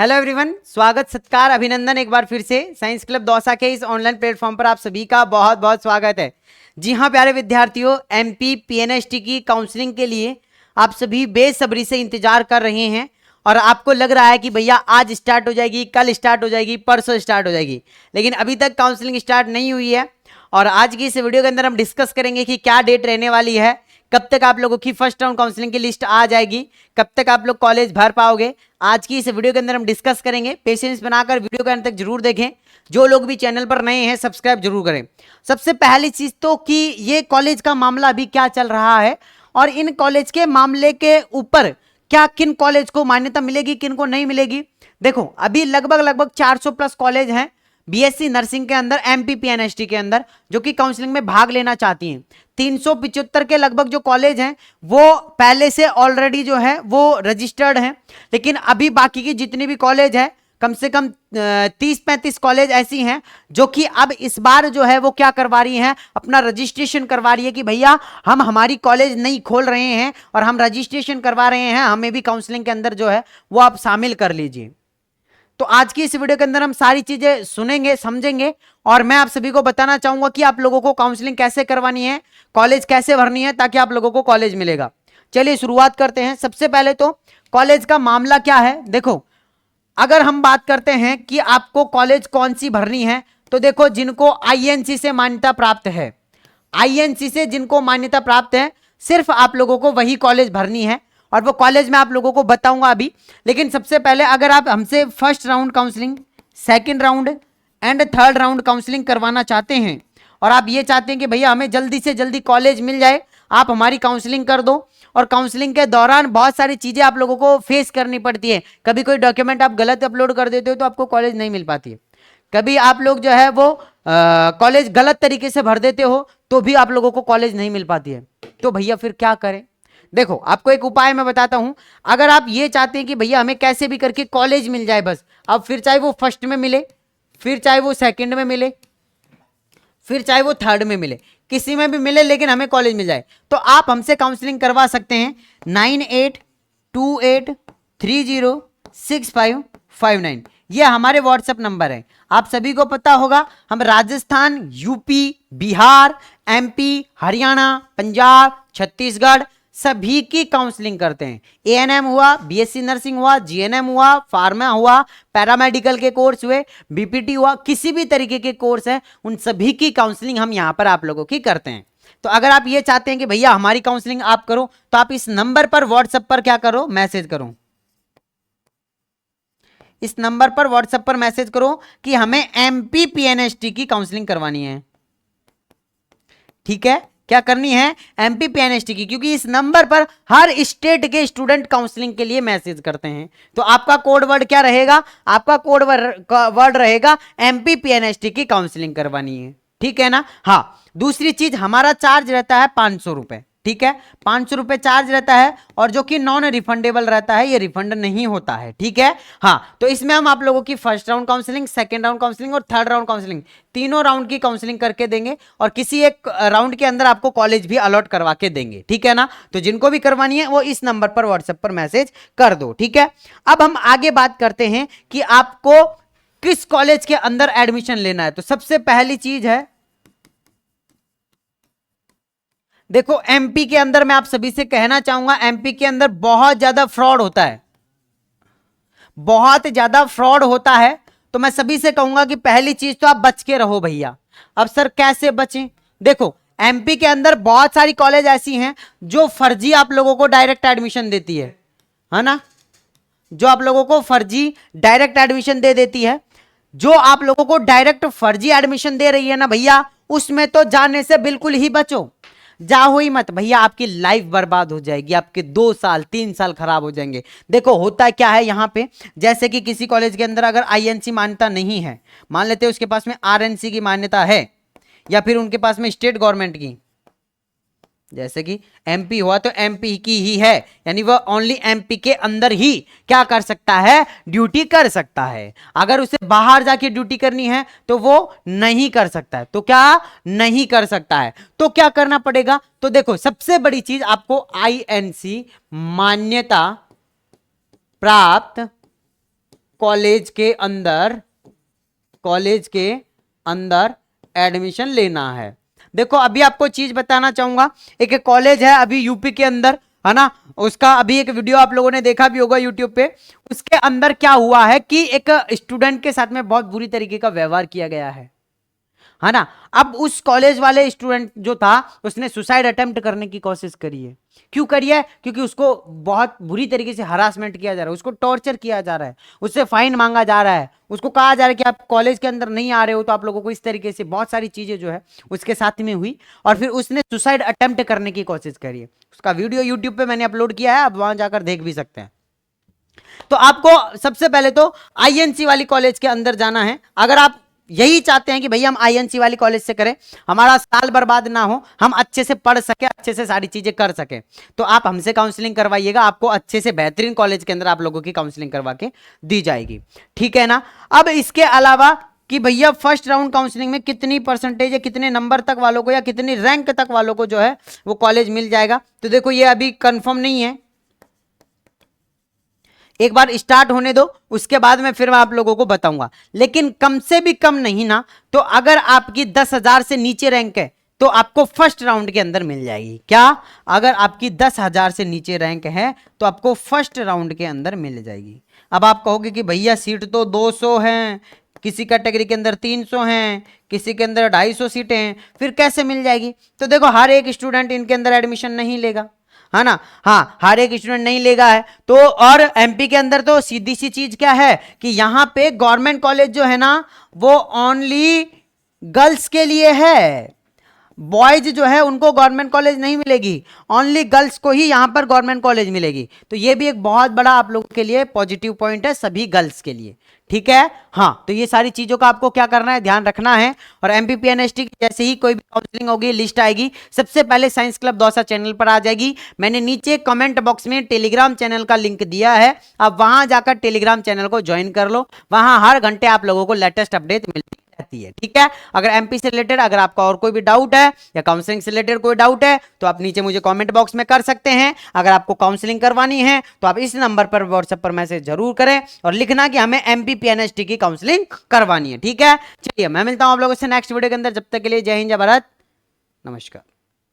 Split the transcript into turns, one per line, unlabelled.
Hello everyone, स्वागत सत्कार अभिनंदन एक बार फिर से साइंस क्लब दौसा के इस ऑनलाइन प्लेटफॉर्म पर आप सभी का बहुत बहुत स्वागत है। जी हाँ प्यारे विद्यार्थियों, एमपी पीएनएसटी की काउंसलिंग के लिए आप सभी बेसब्री से इंतजार कर रहे हैं और आपको लग रहा है कि भैया आज स्टार्ट हो जाएगी, कल स्टार्ट हो जाएगी, परसों स्टार्ट हो जाएगी, लेकिन अभी तक काउंसलिंग स्टार्ट नहीं हुई है। और आज की इस वीडियो के अंदर हम डिस्कस करेंगे कि क्या डेट रहने वाली है, कब तक आप लोगों की फर्स्ट राउंड काउंसलिंग की लिस्ट आ जाएगी, कब तक आप लोग कॉलेज भर पाओगे। आज की इस वीडियो के अंदर हम डिस्कस करेंगे। पेशेंस बनाकर वीडियो के अंत तक जरूर देखें। जो लोग भी चैनल पर नए हैं सब्सक्राइब जरूर करें। सबसे पहली चीज तो कि ये कॉलेज का मामला अभी क्या चल रहा है और इन कॉलेज के मामले के ऊपर क्या किन कॉलेज को मान्यता मिलेगी, किन को नहीं मिलेगी। देखो अभी लगभग 400 प्लस कॉलेज हैं बीएससी नर्सिंग के अंदर, एमपी पीएनएसटी के अंदर, जो कि काउंसलिंग में भाग लेना चाहती हैं। 375 के लगभग जो कॉलेज हैं वो पहले से ऑलरेडी जो है वो रजिस्टर्ड हैं, लेकिन अभी बाकी की जितनी भी कॉलेज है कम से कम 30-35 कॉलेज ऐसी हैं जो कि अब इस बार जो है वो क्या करवा रही हैं, अपना रजिस्ट्रेशन करवा रही है कि भैया हम हमारी कॉलेज नहीं खोल रहे हैं और हम रजिस्ट्रेशन करवा रहे हैं, हमें भी काउंसलिंग के अंदर जो है वो आप शामिल कर लीजिए। तो आज की इस वीडियो के अंदर हम सारी चीजें सुनेंगे, समझेंगे और मैं आप सभी को बताना चाहूंगा कि आप लोगों को काउंसलिंग कैसे करवानी है, कॉलेज कैसे भरनी है ताकि आप लोगों को कॉलेज मिलेगा। चलिए शुरुआत करते हैं। सबसे पहले तो कॉलेज का मामला क्या है। देखो अगर हम बात करते हैं कि आपको कॉलेज कौन सी भरनी है, तो देखो जिनको आईएनसी से मान्यता प्राप्त है, आईएनसी से जिनको मान्यता प्राप्त है सिर्फ आप लोगों को वही कॉलेज भरनी है और वो कॉलेज मैं आप लोगों को बताऊंगा अभी। लेकिन सबसे पहले अगर आप हमसे first round counselling, second round and third round counselling करवाना चाहते हैं और आप ये चाहते हैं कि भैया हमें जल्दी से जल्दी कॉलेज मिल जाए, आप हमारी काउंसलिंग कर दो। और काउंसलिंग के दौरान बहुत सारी चीजें आप लोगों को फेस करनी पड़ती है। कभी कोई डॉक्यूमेंट आप गलत अपलोड कर देते हो तो आपको कॉलेज नहीं मिल पाती है। कभी आप लोग जो है वो कॉलेज गलत तरीके से भर देते हो तो भी आप लोगों को कॉलेज नहीं मिल पाती है। तो भैया फिर क्या करें। देखो आपको एक उपाय मैं बताता हूं। अगर आप ये चाहते हैं कि भैया हमें कैसे भी करके कॉलेज मिल जाए बस, अब फिर चाहे वो फर्स्ट में मिले, फिर चाहे वो सेकंड में मिले, फिर चाहे वो थर्ड में मिले, किसी में भी मिले लेकिन हमें कॉलेज मिल जाए, तो आप हमसे काउंसलिंग करवा सकते हैं 9828306559। ये हमारे व्हाट्सएप नंबर है। आप सभी को पता होगा हम राजस्थान, यूपी, बिहार, एमपी, हरियाणा, पंजाब, छत्तीसगढ़ सभी की काउंसलिंग करते हैं। एएनएम हुआ, बीएससी नर्सिंग हुआ, जीएनएम हुआ, फार्मा हुआ, पैरामेडिकल के कोर्स हुए, बीपीटी हुआ, किसी भी तरीके के कोर्स है उन सभी की काउंसलिंग हम यहां पर आप लोगों की करते हैं। तो अगर आप ये चाहते हैं कि भैया हमारी काउंसलिंग आप करो तो आप इस नंबर पर व्हाट्सएप पर क्या करो, मैसेज करो। इस नंबर पर व्हाट्सएप पर मैसेज करो कि हमें एमपी पीएनएसटी की काउंसलिंग करवानी है। ठीक है, क्या करनी है, एमपी पीएनएसटी की, क्योंकि इस नंबर पर हर स्टेट के स्टूडेंट काउंसलिंग के लिए मैसेज करते हैं। तो आपका कोड वर्ड क्या रहेगा, आपका कोड वर्ड रहेगा एमपी पीएनएसटी की काउंसलिंग करवानी है। ठीक है ना। हाँ, दूसरी चीज हमारा चार्ज रहता है 500 रुपए। ठीक है, 500 रुपए चार्ज रहता है और जो कि नॉन रिफंडेबल रहता है, ये रिफंड नहीं होता है। ठीक है। हाँ, तो इसमें हम आप लोगों की first round counselling, second round counselling और थर्ड राउंड काउंसलिंग, तीनों राउंड की काउंसलिंग करके देंगे और किसी एक राउंड के अंदर आपको कॉलेज भी अलॉट करवा के देंगे। ठीक है ना। तो जिनको भी करवानी है वो इस नंबर पर व्हाट्सएप पर मैसेज कर दो। ठीक है। अब हम आगे बात करते हैं कि आपको किस कॉलेज के अंदर एडमिशन लेना है। तो सबसे पहली चीज है, देखो एमपी के अंदर मैं आप सभी से कहना चाहूंगा, एमपी के अंदर बहुत ज्यादा फ्रॉड होता है, बहुत ज्यादा फ्रॉड होता है। तो मैं सभी से कहूंगा कि पहली चीज तो आप बच के रहो भैया। अब सर कैसे बचें। देखो एमपी के अंदर बहुत सारी कॉलेज ऐसी हैं जो फर्जी आप लोगों को डायरेक्ट एडमिशन देती है ना, जो आप लोगों को फर्जी डायरेक्ट एडमिशन दे देती है। जो आप लोगों को डायरेक्ट फर्जी एडमिशन दे रही है ना भैया, उसमें तो जाने से बिल्कुल ही बचो, जाओ ही मत भैया, आपकी लाइफ बर्बाद हो जाएगी, आपके 2 साल 3 साल खराब हो जाएंगे। देखो होता क्या है यहाँ पे, जैसे कि किसी कॉलेज के अंदर अगर आईएनसी मान्यता नहीं है, मान लेते हैं उसके पास में आरएनसी की मान्यता है या फिर उनके पास में स्टेट गवर्नमेंट की, जैसे कि एमपी हुआ तो एमपी की ही है, यानी वह ओनली एमपी के अंदर ही क्या कर सकता है, ड्यूटी कर सकता है। अगर उसे बाहर जाके ड्यूटी करनी है तो वो नहीं कर सकता है। तो क्या नहीं कर सकता है, तो क्या करना पड़ेगा। तो देखो सबसे बड़ी चीज, आपको आईएनसी मान्यता प्राप्त कॉलेज के अंदर एडमिशन लेना है। देखो अभी आपको चीज बताना चाहूंगा, एक कॉलेज है अभी यूपी के अंदर, है ना, उसका अभी एक वीडियो आप लोगों ने देखा भी होगा यूट्यूब पे। उसके अंदर क्या हुआ है कि एक स्टूडेंट के साथ में बहुत बुरी तरीके का व्यवहार किया गया है ना। अब उस कॉलेज वाले स्टूडेंट जो था उसने सुसाइड अटेम्प्ट करने की कोशिश करी है। क्यों करी है? क्योंकि उसको बहुत बुरी तरीके से हरासमेंट किया जा रहा है, उसको टॉर्चर किया जा रहा है, उससे फाइन मांगा जा रहा है, उसको कहा जा रहा है कि आप कॉलेज के अंदर नहीं आ रहे हो तो आप लोगों को इस तरीके से बहुत सारी चीजें जो है उसके साथ में हुई, और फिर उसने सुसाइड अटेम्प्ट करने की कोशिश करी है। उसका वीडियो यूट्यूब पे मैंने अपलोड किया है, आप वहां जाकर देख भी सकते हैं। तो आपको सबसे पहले तो आईएनसी वाली कॉलेज के अंदर जाना है। अगर आप यही चाहते हैं कि भैया हम आईएनसी वाली कॉलेज से करें, हमारा साल बर्बाद ना हो, हम अच्छे से पढ़ सके, अच्छे से सारी चीजें कर सके, तो आप हमसे काउंसलिंग करवाइएगा। आपको अच्छे से बेहतरीन कॉलेज के अंदर आप लोगों की काउंसलिंग करवा के दी जाएगी, ठीक है ना। अब इसके अलावा कि भैया फर्स्ट राउंड काउंसलिंग में कितनी परसेंटेज या कितने नंबर तक वालों को या कितनी रैंक तक वालों को जो है वो कॉलेज मिल जाएगा, तो देखो ये अभी कंफर्म नहीं है, एक बार स्टार्ट होने दो, उसके बाद में फिर मैं आप लोगों को बताऊंगा। लेकिन कम से भी कम नहीं ना, तो अगर आपकी 10,000 से नीचे रैंक है तो आपको फर्स्ट राउंड के अंदर मिल जाएगी। क्या? अगर आपकी 10,000 से नीचे रैंक है तो आपको फर्स्ट राउंड के अंदर मिल जाएगी। अब आप कहोगे कि भैया सीट तो 200 हैं, किसी कैटेगरी के अंदर 300 हैं, किसी के अंदर 250 सीटें हैं, फिर कैसे मिल जाएगी? तो देखो हर एक स्टूडेंट इनके अंदर एडमिशन नहीं लेगा, है ना। हाँ, हर एक स्टूडेंट नहीं लेगा है तो, और एमपी के अंदर तो सीधी सी चीज क्या है कि यहां पे गवर्नमेंट कॉलेज जो है ना वो ओनली गर्ल्स के लिए है। बॉयज जो है उनको गवर्नमेंट कॉलेज नहीं मिलेगी, ओनली गर्ल्स को ही यहां पर गवर्नमेंट कॉलेज मिलेगी। तो ये भी एक बहुत बड़ा आप लोगों के लिए पॉजिटिव पॉइंट है सभी गर्ल्स के लिए, ठीक है। हाँ, तो ये सारी चीजों का आपको क्या करना है, ध्यान रखना है। और एमपीपीएनएसटी की जैसे ही कोई भी काउंसलिंग होगी, लिस्ट आएगी, सबसे पहले साइंस क्लब दौसा चैनल पर आ जाएगी। मैंने नीचे कमेंट बॉक्स में टेलीग्राम चैनल का लिंक दिया है, आप वहां जाकर टेलीग्राम चैनल को ज्वाइन कर लो, वहां हर घंटे आप लोगों को लेटेस्ट अपडेट मिलती रहती है, ठीक है। अगर एमपी से रिलेटेड अगर आपका और कोई भी डाउट है या काउंसलिंग से रिलेटेड कोई डाउट है तो आप नीचे मुझे कमेंट बॉक्स में कर सकते हैं। अगर आपको काउंसलिंग करवानी है तो आप इस नंबर पर व्हाट्सएप पर मैसेज जरूर करें और लिखना कि हमें एमपीपीएनएसटी की काउंसलिंग करवानी है, ठीक है। चलिए मैं मिलता हूं आप लोगों से नेक्स्ट वीडियो के अंदर, जब तक के लिए जय हिंद, जय भारत, नमस्कार।